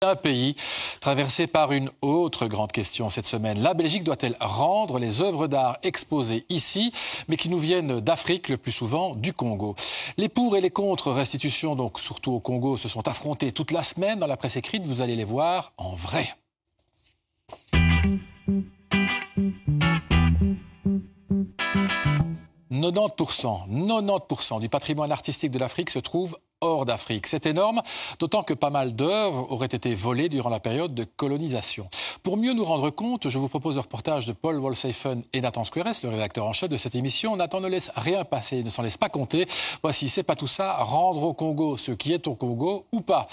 Un pays traversé par une autre grande question cette semaine. La Belgique doit-elle rendre les œuvres d'art exposées ici, mais qui nous viennent d'Afrique, le plus souvent du Congo? Les pour et les contre restitution, donc surtout au Congo, se sont affrontés toute la semaine dans la presse écrite. Vous allez les voir en vrai. « 90% du patrimoine artistique de l'Afrique se trouve hors d'Afrique. C'est énorme, d'autant que pas mal d'œuvres auraient été volées durant la période de colonisation. Pour mieux nous rendre compte, je vous propose le reportage de Paul Wolseifen et Nathan Squeres, le rédacteur en chef de cette émission. Nathan ne laisse rien passer, ne s'en laisse pas compter. Voici, c'est pas tout ça, rendre au Congo ce qui est au Congo ou pas.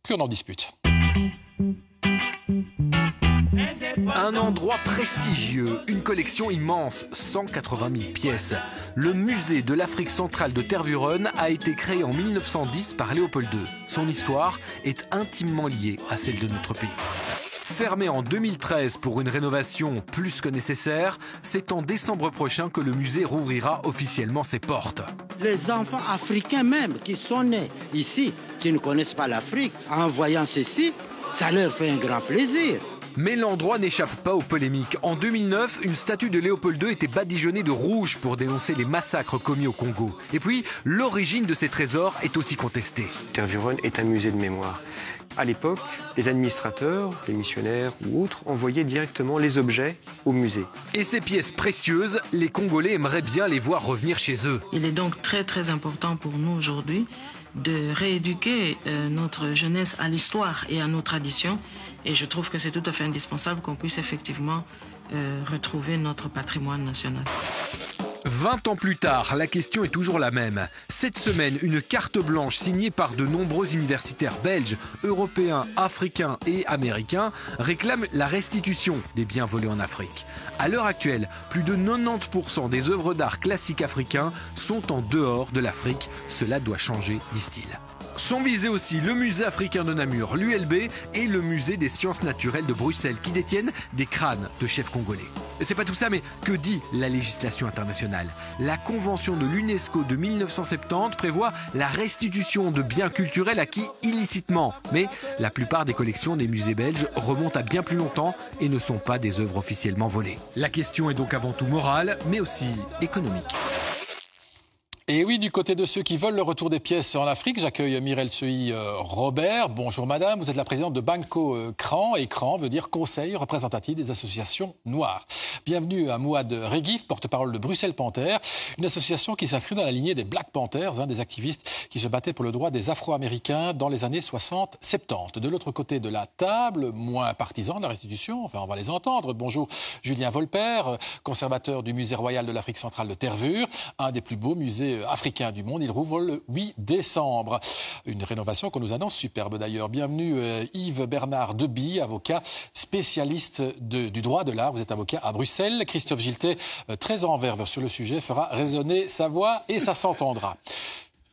Puis on en dispute. Un endroit prestigieux, une collection immense, 180 000 pièces. Le musée de l'Afrique centrale de Tervuren a été créé en 1910 par Léopold II. Son histoire est intimement liée à celle de notre pays. Fermé en 2013 pour une rénovation plus que nécessaire, c'est en décembre prochain que le musée rouvrira officiellement ses portes. Les enfants africains même qui sont nés ici, qui ne connaissent pas l'Afrique, en voyant ceci, ça leur fait un grand plaisir. Mais l'endroit n'échappe pas aux polémiques. En 2009, une statue de Léopold II était badigeonnée de rouge pour dénoncer les massacres commis au Congo. Et puis, l'origine de ces trésors est aussi contestée. Tervuren est un musée de mémoire. À l'époque, les administrateurs, les missionnaires ou autres envoyaient directement les objets au musée. Et ces pièces précieuses, les Congolais aimeraient bien les voir revenir chez eux. Il est donc très important pour nous aujourd'hui de rééduquer notre jeunesse à l'histoire et à nos traditions. Et je trouve que c'est tout à fait indispensable qu'on puisse effectivement retrouver notre patrimoine national. 20 ans plus tard, la question est toujours la même. Cette semaine, une carte blanche signée par de nombreux universitaires belges, européens, africains et américains réclame la restitution des biens volés en Afrique. À l'heure actuelle, plus de 90% des œuvres d'art classiques africains sont en dehors de l'Afrique. Cela doit changer, disent-ils. Sont visés aussi le musée africain de Namur, l'ULB et le musée des sciences naturelles de Bruxelles qui détiennent des crânes de chefs congolais. Et c'est pas tout ça, mais que dit la législation internationale? La convention de l'UNESCO de 1970 prévoit la restitution de biens culturels acquis illicitement. Mais la plupart des collections des musées belges remontent à bien plus longtemps et ne sont pas des œuvres officiellement volées. La question est donc avant tout morale, mais aussi économique. Et oui, du côté de ceux qui veulent le retour des pièces en Afrique, j'accueille Mireille Tsui Robert. Bonjour madame, vous êtes la présidente de Banco CRAN, et CRAN veut dire Conseil représentatif des associations noires. Bienvenue à Mouad Reguif, porte-parole de Bruxelles Panthères, une association qui s'inscrit dans la lignée des Black Panthers, des activistes qui se battaient pour le droit des Afro-Américains dans les années 60-70. De l'autre côté de la table, moins partisan de la restitution, enfin on va les entendre. Bonjour Julien Volper, conservateur du musée royal de l'Afrique centrale de Tervuren, un des plus beaux musées africain du monde. Il rouvre le 8 décembre. Une rénovation qu'on nous annonce superbe d'ailleurs. Bienvenue Yves Bernard Deby, avocat spécialiste du droit de l'art. Vous êtes avocat à Bruxelles. Christophe Giltet, très en verve sur le sujet, fera résonner sa voix et ça s'entendra.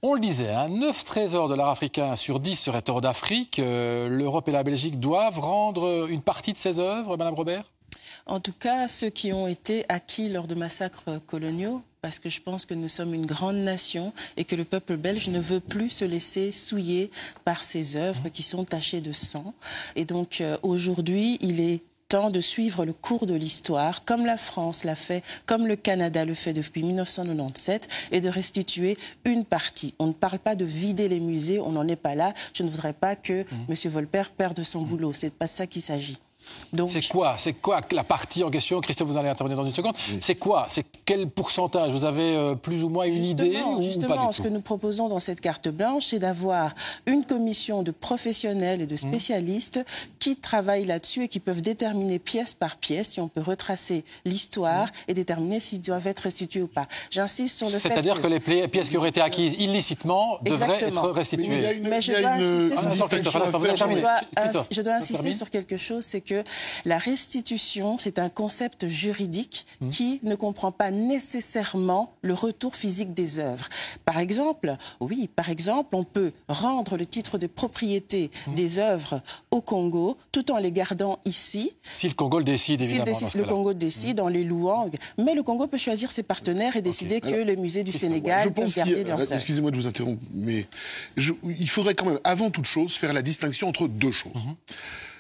On le disait, 9 trésors de l'art africain sur 10 seraient hors d'Afrique. L'Europe et la Belgique doivent rendre une partie de ces œuvres, Madame Robert? En tout cas, ceux qui ont été acquis lors de massacres coloniaux, parce que je pense que nous sommes une grande nation et que le peuple belge ne veut plus se laisser souiller par ces œuvres qui sont tachées de sang. Et donc aujourd'hui, il est temps de suivre le cours de l'histoire, comme la France l'a fait, comme le Canada le fait depuis 1997, et de restituer une partie. On ne parle pas de vider les musées, on n'en est pas là. Je ne voudrais pas que M. Volper perde son boulot. C'est pas ça qu'il s'agit. C'est quoi la partie en question? Christophe, vous allez intervenir dans une seconde. Oui. C'est quoi? C'est quel pourcentage? Vous avez plus ou moins une idée ou pas du tout? Ce que nous proposons dans cette carte blanche, c'est d'avoir une commission de professionnels et de spécialistes qui travaillent là-dessus et qui peuvent déterminer pièce par pièce si on peut retracer l'histoire et déterminer s'ils doivent être restitués ou pas. J'insiste sur le fait C'est-à-dire que les pièces qui auraient été acquises illicitement devraient être restituées. Mais je dois insister sur quelque chose, c'est que que la restitution, c'est un concept juridique qui ne comprend pas nécessairement le retour physique des œuvres. Par exemple, on peut rendre le titre de propriété des œuvres au Congo tout en les gardant ici. Si le Congo le décide, évidemment. Le Congo décide en les louant. Mais le Congo peut choisir ses partenaires et décider que le musée du Sénégal peut garder leurs œuvres. Excusez-moi de vous interrompre, mais il faudrait quand même, avant toute chose, faire la distinction entre deux choses.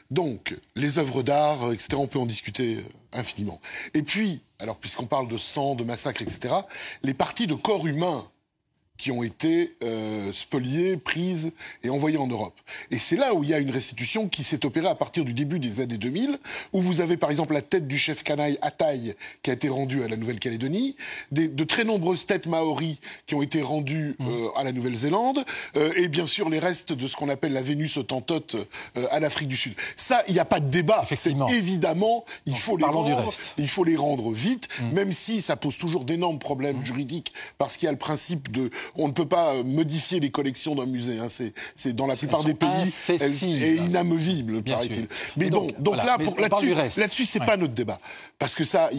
Donc, les œuvres d'art, etc., on peut en discuter infiniment. Et puis, alors puisqu'on parle de sang, de massacre, etc., les parties de corps humains qui ont été spoliées, prises et envoyées en Europe. Et c'est là où il y a une restitution qui s'est opérée à partir du début des années 2000, où vous avez par exemple la tête du chef canaille Ataï qui a été rendue à la Nouvelle-Calédonie, de très nombreuses têtes maoris qui ont été rendues à la Nouvelle-Zélande, et bien sûr les restes de ce qu'on appelle la Vénus autantote à l'Afrique du Sud. Ça, il n'y a pas de débat. C'est évidemment, il faut les rendre vite, même si ça pose toujours d'énormes problèmes juridiques, parce qu'il y a le principe de... On ne peut pas modifier les collections d'un musée. Hein. C'est dans la plupart des pays, est inamovible, paraît-il. Mais donc voilà, là-dessus, c'est pas notre débat. Parce que ça,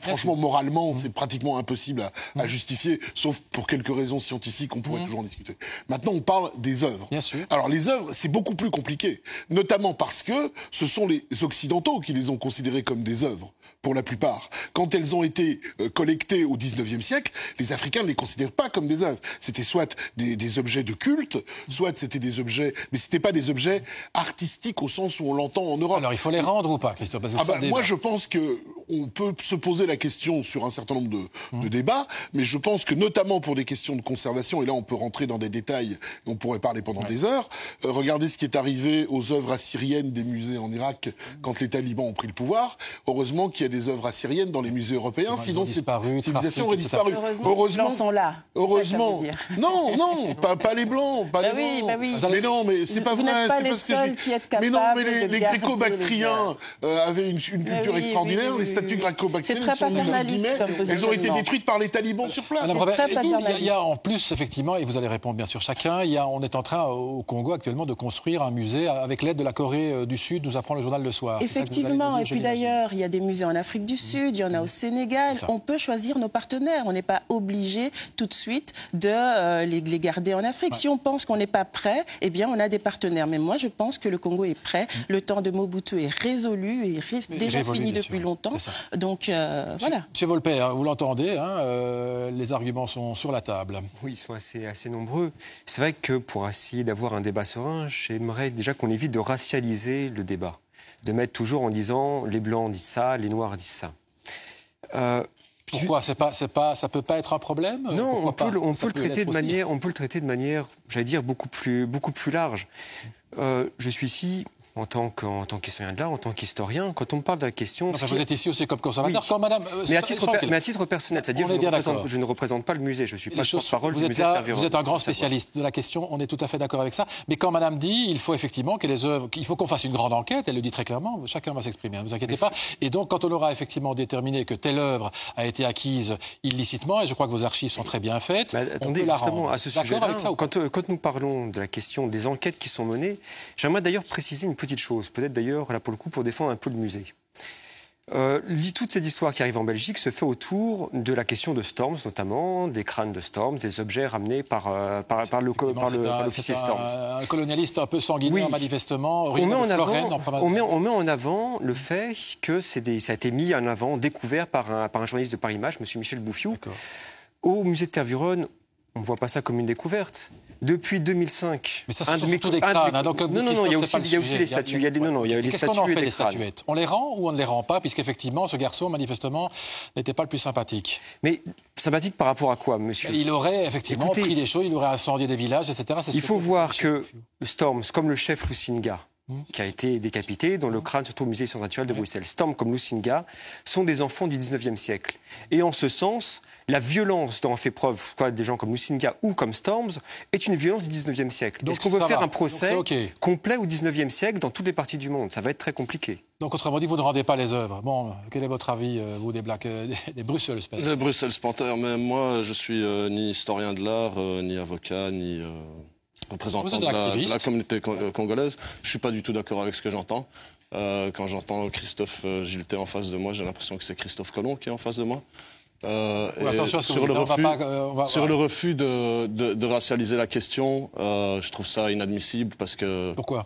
franchement, moralement, c'est pratiquement impossible à justifier, sauf pour quelques raisons scientifiques, on pourrait toujours en discuter. Maintenant, on parle des œuvres. Bien sûr. Alors, les œuvres, c'est beaucoup plus compliqué. Notamment parce que ce sont les Occidentaux qui les ont considérées comme des œuvres, pour la plupart. Quand elles ont été collectées au 19e siècle, les Africains ne les considèrent pas comme des œuvres. C'était soit des objets de culte, soit c'était des objets... Mais c'était pas des objets artistiques au sens où on l'entend en Europe. Alors, il faut les rendre ou pas, Christophe? Moi, je pense qu'on peut se poser la question sur un certain nombre de débats, mais je pense que notamment pour des questions de conservation, et là on peut rentrer dans des détails, et on pourrait parler pendant des heures, regardez ce qui est arrivé aux œuvres assyriennes des musées en Irak quand les talibans ont pris le pouvoir. Heureusement qu'il y a des œuvres assyriennes dans les musées européens, sinon ces civilisations auraient disparu. Heureusement, sont là. Heureusement. Non, pas les blancs, pas les blancs. Oui. Mais non, mais c'est pas vrai. Vous n'êtes pas les seuls qui êtes capables. Mais non, mais les gréco-bactriens avaient une culture extraordinaire. Les statues gréco-bactriennes sont mises en guillemets. Elles ont été détruites par les talibans sur place. Il y a en plus, effectivement, et vous allez répondre bien sûr chacun, on est en train au Congo actuellement de construire un musée avec l'aide de la Corée du Sud, nous apprend le journal Le Soir. Effectivement, et puis d'ailleurs, il y a des musées en Afrique du Sud, il y en a au Sénégal. On peut choisir nos partenaires, on n'est pas obligé tout de suite de les garder en Afrique. Si on pense qu'on n'est pas prêt, eh bien on a des partenaires. Mais moi je pense que le Congo est prêt. Le temps de Mobutu est résolu et déjà fini depuis longtemps. Donc voilà. Monsieur Volpet, vous l'entendez, les arguments sont sur la table. Oui, ils sont assez nombreux. C'est vrai que pour essayer d'avoir un débat serein, j'aimerais déjà qu'on évite de racialiser le débat. De mettre toujours en disant les Blancs disent ça, les Noirs disent ça. Pourquoi ça peut pas être un problème? Non, on peut le traiter de manière, j'allais dire, beaucoup plus large. Je suis ici en tant qu'historien de l'art, en tant qu'historien, quand on me parle de la question... Enfin, vous êtes ici aussi comme conservateur, quand madame... Mais à titre personnel, c'est-à-dire que je ne représente pas le musée, je ne suis pas porte-parole du musée de Vous êtes un grand spécialiste de la question, on est tout à fait d'accord avec ça. Mais quand madame dit, il faut effectivement que les œuvres... Il faut qu'on fasse une grande enquête, elle le dit très clairement, chacun va s'exprimer, ne vous inquiétez pas. Et donc, quand on aura effectivement déterminé que telle œuvre a été acquise illicitement, et je crois que vos archives sont très bien faites, attendez, justement, à ce sujet-là, quand nous parlons de la question des enquêtes qui sont menées, j'aimerais d'ailleurs préciser une petite chose, peut-être d'ailleurs, là pour le coup, pour défendre un peu le musée. Toute cette histoire qui arrive en Belgique se fait autour de la question de Storms, notamment, des crânes de Storms, des objets ramenés par l'officier Storms. Un colonialiste un peu sanguinaire, manifestement, on met en avant le fait que ça a été mis en avant, découvert par un journaliste de Paris Match, M. Michel Bouffiou. Au musée de Tervuren, on ne voit pas ça comme une découverte. Depuis 2005... Mais ça, ce sont surtout des crânes. Non, il y a aussi les statues. Il y a les statues et les les statuettes. On les rend ou on ne les rend pas, puisqu'effectivement, ce garçon, manifestement, n'était pas le plus sympathique. Mais sympathique par rapport à quoi, monsieur? Il aurait effectivement pris des choses, il aurait incendié des villages, etc. Il faut voir que Storms, comme le chef Lusinga, qui a été décapité, dont le crâne se trouve au musée d'histoire naturelle de Bruxelles. Storms, comme Lusinga, sont des enfants du 19e siècle. Et en ce sens, la violence dont ont fait preuve des gens comme Lusinga ou comme Storms est une violence du 19e siècle. Est-ce qu'on veut faire un procès complet au 19e siècle dans toutes les parties du monde? Ça va être très compliqué. Donc, autrement dit, vous ne rendez pas les œuvres. Bon, quel est votre avis, vous, des Brussels Panther? Les Brussels Panther, mais moi, je suis ni historien de l'art, ni avocat, ni représentant Vous êtes de activiste. la communauté congolaise. Je ne suis pas du tout d'accord avec ce que j'entends. Quand j'entends Christophe Gillet en face de moi, j'ai l'impression que c'est Christophe Colomb qui est en face de moi. Attention à ce que sur vous dites, sur le refus de racialiser la question, je trouve ça inadmissible parce que... Pourquoi ?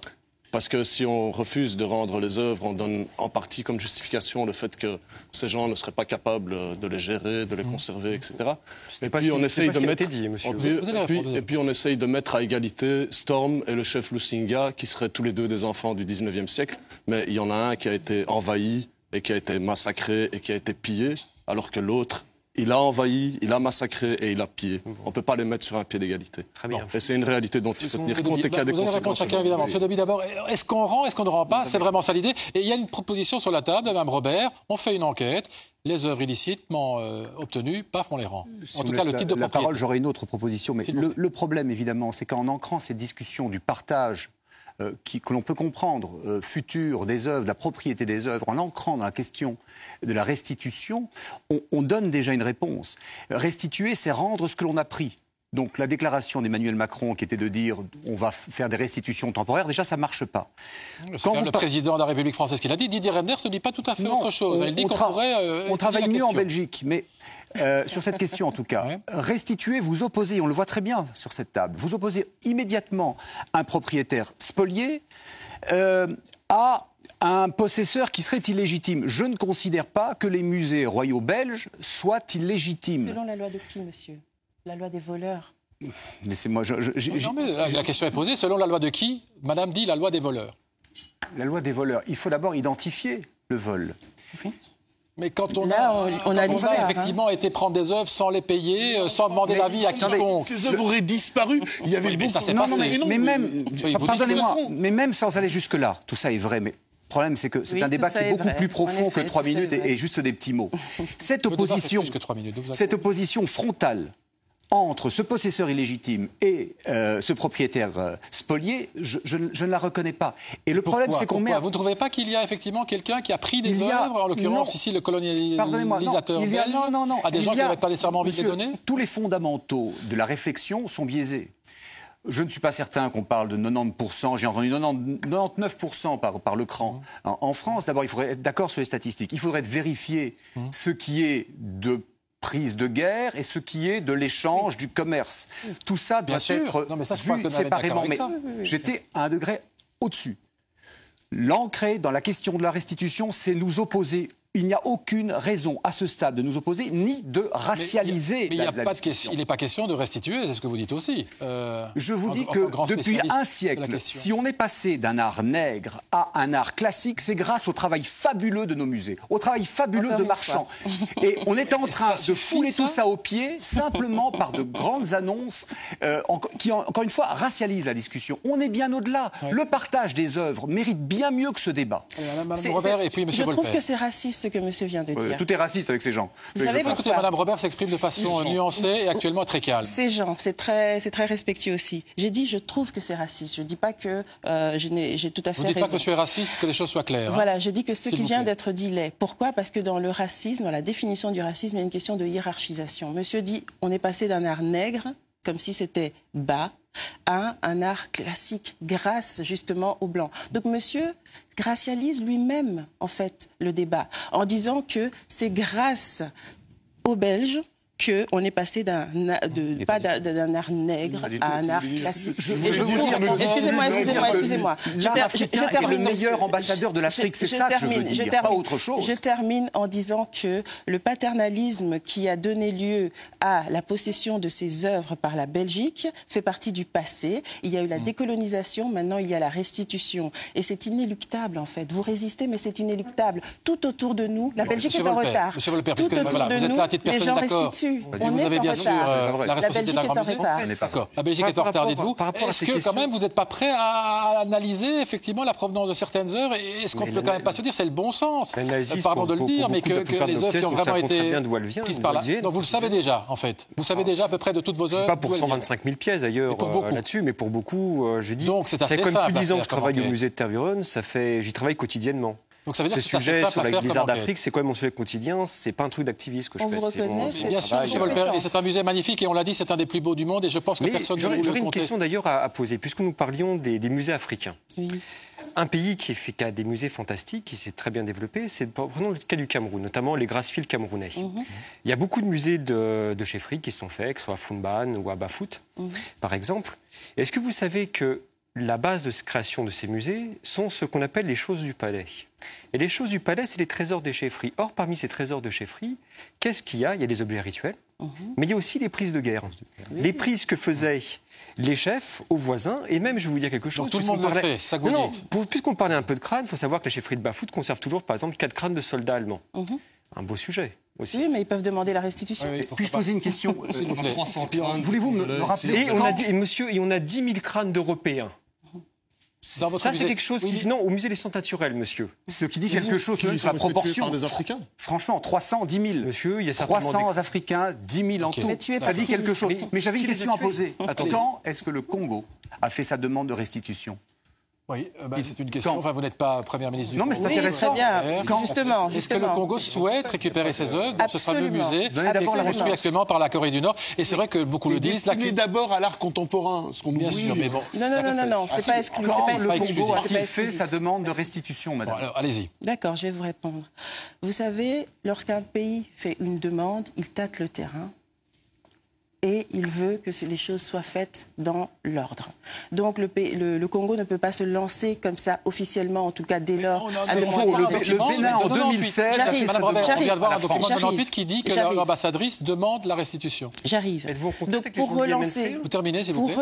Parce que si on refuse de rendre les œuvres, on donne en partie comme justification le fait que ces gens ne seraient pas capables de les gérer, de les conserver, etc. Et puis on essaye de mettre... Et puis on essaye de mettre à égalité Storm et le chef Lusinga, qui seraient tous les deux des enfants du 19e siècle. Mais il y en a un qui a été envahi et qui a été massacré et qui a été pillé, alors que l'autre, il a envahi, il a massacré et il a pillé. On ne peut pas les mettre sur un pied d'égalité. Très bien. Et c'est une réalité dont il faut tenir compte et qui a des vous allez répondre conséquences. chacun, évidemment. Monsieur Dabi, d'abord, est-ce qu'on rend, est-ce qu'on ne rend pas? C'est vraiment ça l'idée. Et il y a une proposition sur la table de Mme Robert. On fait une enquête. Les œuvres illicitement obtenues, paf, on les rend. Si en tout cas, le titre de la propriété. parole, j'aurais une autre proposition. Mais le problème, évidemment, c'est qu'en ancrant ces discussions du partage que l'on peut comprendre, futur des œuvres, de la propriété des œuvres, en ancrant dans la question de la restitution, on donne déjà une réponse. Restituer, c'est rendre ce que l'on a pris. Donc la déclaration d'Emmanuel Macron qui était de dire on va faire des restitutions temporaires, déjà ça ne marche pas. C'est quand même le président de la République française qui l'a dit. Didier Reynders ne dit pas tout à fait autre chose. Il dit qu'on pourrait... on travaille mieux en Belgique, mais sur cette question en tout cas. Ouais. Restituer, vous opposez, on le voit très bien sur cette table, vous opposez immédiatement un propriétaire spolié à un possesseur qui serait illégitime. Je ne considère pas que les musées royaux belges soient illégitimes. Selon la loi de qui, monsieur? La loi des voleurs. Mais c'est moi. Non, mais la question est posée. Selon la loi de qui? Madame dit la loi des voleurs. La loi des voleurs. Il faut d'abord identifier le vol. Oui. Mais quand on Là, on a a l'histoire, effectivement été prendre des œuvres sans les payer, sans demander l'avis à quiconque. Ces œuvres auraient disparu. Il y avait Oui, mais ça s'est Non, passé. mais même, Oui, vous pardonnez-moi, dites que- mais même sans aller jusque-là, tout ça est vrai, mais le problème, c'est que c'est Oui, un débat tout ça qui est est beaucoup vrai. plus profond En que effet, 3 tout ça est minutes vrai. et juste des petits mots. Cette Le débat, c'est opposition, plus que 3 minutes, vous cette opposition frontale entre ce possesseur illégitime et ce propriétaire spolié, je ne la reconnais pas. Et le problème, c'est qu'on met... Vous ne trouvez pas qu'il y a effectivement quelqu'un qui a pris des Il y a- œuvres, en l'occurrence non. ici le Pardonnez-moi, non, colonisateur il y a- belge, non, à des il gens y qui a- n'auraient pas nécessairement envie de les Monsieur, donner? tous les fondamentaux de la réflexion sont biaisés. Je ne suis pas certain qu'on parle de 90%, j'ai entendu 99% par le CRAN. En France, d'abord, il faudrait être d'accord sur les statistiques. Il faudrait vérifier ce qui est de prise de guerre et ce qui est de l'échange, du commerce. Tout ça doit Bien sûr. être Non, mais ça, je crois vu que nous, on est séparément. d'accord Mais avec ça. j'étais à un degré au-dessus. L'ancrer dans la question de la restitution, c'est nous opposer. Il n'y a aucune raison à ce stade de nous opposer, ni de racialiser Mais il n'y a la pas de discussion. question. Il n'est pas question de restituer, c'est ce que vous dites aussi. Je vous dis en tant que grand depuis spécialiste un de la siècle, question. si on est passé d'un art nègre à un art classique, c'est grâce au travail fabuleux de nos musées, au travail fabuleux Encore de une marchands. Et on est en train Ça de suffit, fouler ça tout ça aux pieds, simplement par de grandes annonces qui, encore une fois, racialisent la discussion. On est bien au-delà. Ouais. Le partage des œuvres mérite bien mieux que ce débat. Madame C'est- Robert c'est- et puis M. Je trouve Volpert. que c'est raciste ce que monsieur vient de dire. Tout est raciste avec ces gens. Vous savez Écoutez, pourquoi? Mme Robert s'exprime de façon nuancée et actuellement très calme. Ces gens, c'est très respectueux aussi. J'ai dit, je trouve que c'est raciste. Je ne dis pas que j'ai tout à fait Vous ne dites pas que raison. monsieur est raciste, que les choses soient claires. hein. Voilà, je dis que ce S'il qui vous vient plaît. d'être dit l'est. Pourquoi? Parce que dans le racisme, dans la définition du racisme, il y a une question de hiérarchisation. Monsieur dit, on est passé d'un art nègre, comme si c'était bas, à un art classique, grâce justement aux Blancs. Donc monsieur racialise lui-même, en fait, le débat, en disant que c'est grâce aux Belges qu'on est passé d'un art nègre à un art classique. Excusez-moi. L'art africain est le meilleur ambassadeur de l'Afrique, c'est ça que je veux dire, pas autre chose. Je termine en disant que le paternalisme qui a donné lieu à la possession de ces œuvres par la Belgique fait partie du passé. Il y a eu la décolonisation, maintenant il y a la restitution. Et c'est inéluctable en fait. Vous résistez, mais c'est inéluctable. Tout autour de nous, la Belgique est en retard. Monsieur Volpert, Tout parce que, autour voilà, de vous êtes nous, là à titre les gens personnel, d'accord. restituent. Vous avez bien sûr la responsabilité d'un grand musée. D'accord. La Belgique est en retard, dites-vous. par rapport à Est-ce ces que quand questions- même vous n'êtes pas prêt à analyser effectivement la provenance de certaines œuvres? Et est-ce qu'on ne peut quand même pas se dire c'est le bon sens? L'analyse, Pardon de le pour dire, mais beaucoup de la que plupart de les nos œuvres qui ont pièces, nous vraiment savons très été bien d'où elles viennent, prises d'où par là. elles viennent. Donc vous le savez déjà en fait. Vous savez déjà à peu près de toutes vos œuvres. Pas pour d'où elles viennent. 125 000 pièces d'ailleurs pour beaucoup. là-dessus, mais pour beaucoup, je dis. Donc, c'est assez quand même simple plus de 10 ans à que je faire travaille comme au enquête. musée de Tervuren, j'y travaille quotidiennement. Donc ça veut dire ce que c'est assez sujet simple sur à la faire guisarde comme enquête. d'Afrique, c'est quand même mon sujet quotidien. C'est pas un truc d'activiste que je On fais. vous c'est reconnaît, mon c'est Bien sûr, travail. M. Volpert, et c'est un musée magnifique, et on l'a dit, c'est un des plus beaux du monde, et je pense que Mais personne ne vous j'aurais le une conteste. question d'ailleurs à poser, puisque nous parlions des musées africains. Oui. Un pays qui a des musées fantastiques, qui s'est très bien développé, prenons le cas du Cameroun, notamment les Grassfield camerounais. Il y a beaucoup de musées de chefferie qui sont faits, que ce soit à Funban ou à Bafut, par exemple. Est-ce que vous savez que la base de création de ces musées sont ce qu'on appelle les choses du palais? Et les choses du palais, c'est les trésors des chefferies. Or, parmi ces trésors de chefferie, qu'est-ce qu'il y a? Il y a des objets rituels, mais il y a aussi les prises de guerre. Les prises que faisaient les chefs aux voisins, et même, je vais vous dire quelque chose... Donc tout le monde le fait, ça que vous dites. Puisqu'on parlait un peu de crâne, il faut savoir que la chefferie de Bafut conserve toujours, par exemple, 4 crânes de soldats allemands. Un beau sujet. Aussi. Oui, mais ils peuvent demander la restitution. Oui, Puis-je poser une question Voulez-vous me rappeler Et on a 10 000 crânes d'Européens. Ça, c'est quelque chose qui... Non, au musée des Sciences naturelles, monsieur. Ce qui dit quelque chose sur la proportion. Par des Africains. Franchement, 310 000. Monsieur, il y a certainement 300 Africains, 10 000 en tout. Ça dit quelque chose. Mais j'avais une question à poser. Quand est-ce que le Congo a fait sa demande de restitution? Oui, c'est une question. Enfin, vous n'êtes pas Première ministre du Non, Congo. mais c'est intéressant. Bien. Justement. Est-ce que le Congo souhaite récupérer ses œuvres dans ce fameux Absolument. musée d'abord la construit actuellement par la Corée du Nord? Et c'est vrai que beaucoup le disent. Destiné d'abord à l'art contemporain. Ce qu'on Bien oublie. sûr, mais bon. Non, c'est pas exclu. Quand c'est le pas Congo exclusif. a-t-il fait sa demande de restitution, madame? Bon, alors, allez-y. D'accord, je vais vous répondre. Vous savez, lorsqu'un pays fait une demande, il tâte le terrain et il veut que les choses soient faites dans l'ordre. Donc le Congo ne peut pas se lancer comme ça officiellement, en tout cas dès lors. Le Bénin en 2016 a fait sa Madame Robert, on vient de voir un document de J'arrive. 98 qui dit que l'ambassadrice demande la restitution. J'arrive. Êtes-vous en contact Donc avec pour les gens du relancer, MNC? Vous terminez, s'il vous plaît.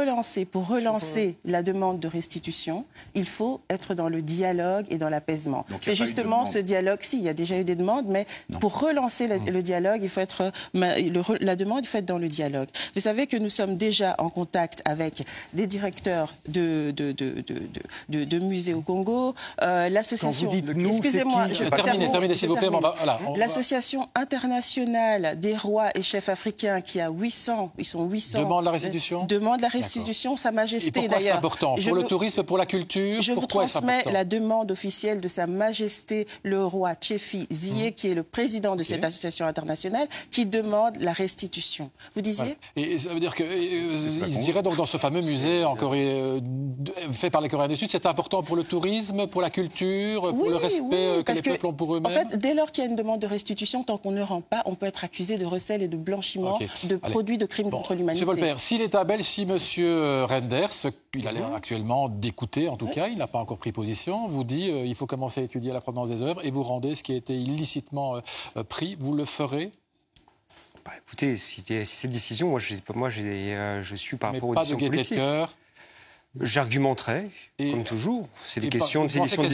pour relancer la demande de restitution, il faut être dans le dialogue et dans l'apaisement. C'est justement ce dialogue. Si, il y a déjà eu des demandes, mais pour relancer le dialogue, il faut être la demande, il faut être dans le dialogue. Vous savez que nous sommes déjà en contact avec des directeurs de musées au Congo, l'association. Quand vous dites nous, excusez-moi, c'est qui? Terminez, s'il vous plaît. L'association internationale des rois et chefs africains qui a 800, ils sont 800. Demande la restitution. Demande la restitution, Sa Majesté Et pourquoi d'ailleurs. c'est important? Pour le tourisme, pour la culture? Je vous Pourquoi c'est transmets important? la demande officielle de Sa Majesté le roi Tchefi Ziyé, qui est le président de cette association internationale, qui demande la restitution. Vous disiez? Et ça veut dire qu'il se dirait donc dans ce fameux musée en Corée, fait par les Coréens du Sud, c'est important pour le tourisme, pour la culture, pour le respect que les peuples ont pour eux-mêmes? En fait, dès lors qu'il y a une demande de restitution, tant qu'on ne rend pas, on peut être accusé de recel et de blanchiment de produits de crimes contre l'humanité. Monsieur Volpert, si l'État belge, si monsieur Renders, il a l'air actuellement d'écouter, en tout cas, il n'a pas encore pris position, vous dit il faut commencer à étudier la provenance des œuvres et vous rendez ce qui a été illicitement pris, vous le ferez? Écoutez, si cette décision, moi je suis par rapport aux décisions politiques. J'argumenterai, comme toujours. C'est des questions, c'est des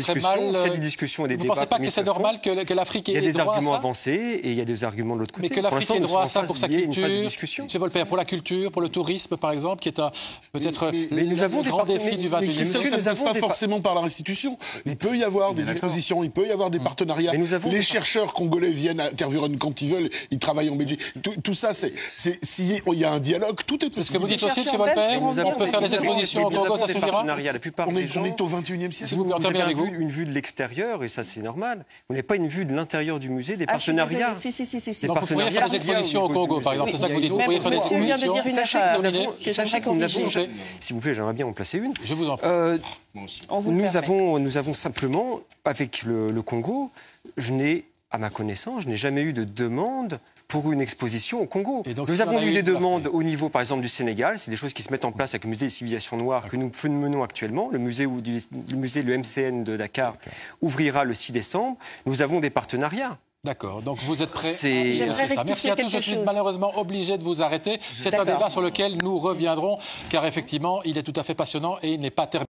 discussions et des débats. Vous ne pensez pas que c'est normal que l'Afrique ait droit à ça? Il y a des arguments avancés et il y a des arguments de l'autre côté. Mais que l'Afrique ait droit à ça pour sa culture, Monsieur Volpert, pour la culture, pour le tourisme, par exemple, qui est peut-être le grand défi du XXIe siècle. Ça ne passe pas forcément par la restitution. Il peut y avoir des expositions, il peut y avoir des partenariats. Les chercheurs congolais viennent à Tervuren quand ils veulent, ils travaillent en Belgique. Tout ça, s'il y a un dialogue, tout est possible. C'est ce que vous dites aussi, M. Volpert? On peut faire des expositions au Congo, ça suffira? La plupart des gens, on est au XXIe siècle. Si vous avez une vue de l'extérieur, et ça c'est normal. Vous n'avez pas une vue de l'intérieur du musée, des partenariats. Si. Donc vous pourriez faire des expositions au Congo, par exemple. C'est ça que vous dites. Vous pourriez faire des expositions. Sachez que nous n'avons jamais... S'il vous plaît, j'aimerais bien en placer une. Je vous en prie. Nous avons simplement, avec le Congo, à ma connaissance, je n'ai jamais eu de demande pour une exposition au Congo. Nous avons eu des demandes au niveau, par exemple, du Sénégal. C'est des choses qui se mettent en place avec le musée des civilisations noires que nous menons actuellement. Le musée le MCN de Dakar ouvrira le 6 décembre. Nous avons des partenariats. D'accord, donc vous êtes prêts? Merci à tous. Je suis malheureusement obligé de vous arrêter. C'est un débat sur lequel nous reviendrons, car effectivement, il est tout à fait passionnant et il n'est pas terminé.